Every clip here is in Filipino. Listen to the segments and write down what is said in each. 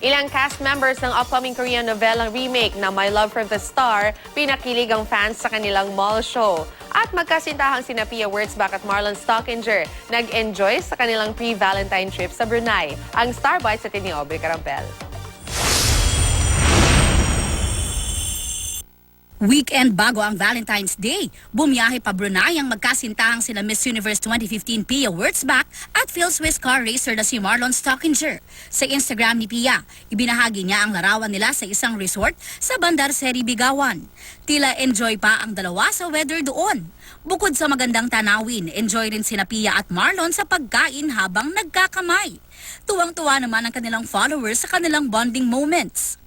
Ilang cast members ng upcoming Korean novelang remake na My Love for the Star, pinakilig ang fans sa kanilang mall show. At magkasintahang sina Pia Wurtzbach at Marlon Stockinger nag-enjoy sa kanilang pre-Valentine trip sa Brunei. Ang Star Bites sa ni Aubrey Carampel. Weekend bago ang Valentine's Day, bumiyahe pa Brunei ang magkasintahang sila Miss Universe 2015 Pia Wurtzbach at Phil Swiss car racer na si Marlon Stockinger. Sa Instagram ni Pia, ibinahagi niya ang larawan nila sa isang resort sa Bandar Seri Bigawan. Tila enjoy pa ang dalawa sa weather doon. Bukod sa magandang tanawin, enjoy rin sina Pia at Marlon sa pagkain habang nagkakamay. Tuwang-tuwa naman ang kanilang followers sa kanilang bonding moments.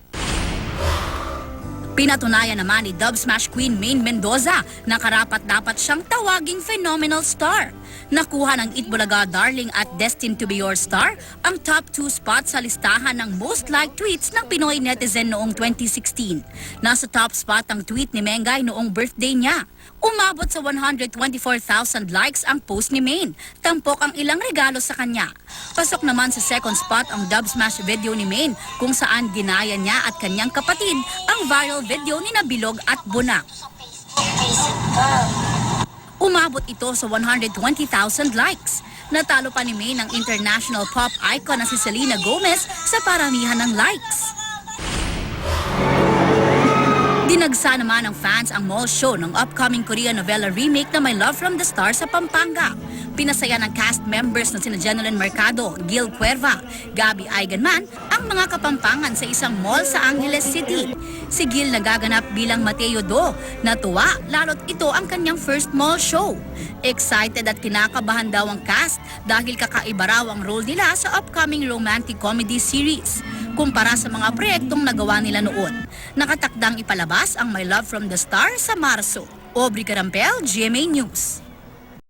Pinatunayan naman ni Dub Smash Queen Maine Mendoza na karapat-dapat siyang tawaging phenomenal star. Nakuha ng Itbulaga Darling at Destined to be Your Star ang top 2 spot sa listahan ng most liked tweets ng Pinoy netizen noong 2016. Nasa top spot ang tweet ni Mengay noong birthday niya. Umabot sa 124,000 likes ang post ni Maine. Tampok ang ilang regalo sa kanya. Pasok naman sa second spot ang Dub Smash video ni Maine kung saan ginaya niya at kanyang kapatid ang viral video ni Nabilog at Bunak. Umabot ito sa 120,000 likes. Natalo pa ni Maine ang international pop icon na si Selena Gomez sa paramihan ng likes. Dinagsa naman ng fans ang mall show ng upcoming Korean novela remake na My Love from the Star sa Pampanga. Pinasaya ng cast members na sina Jenilyn Mercado, Gil Cuerva, Gabby Eigenman ang mga Kapampangan sa isang mall sa Angeles City. Si Gil nagaganap bilang Mateo Do. Natuwa lalo't ito ang kanyang first mall show. Excited at kinakabahan daw ang cast dahil kakaiba raw ang role nila sa upcoming romantic comedy series kumpara sa mga proyektong nagawa nila noon. Nakatakdang ipalabas ang My Love from the Star sa Marso. Aubrey Carampel, GMA News.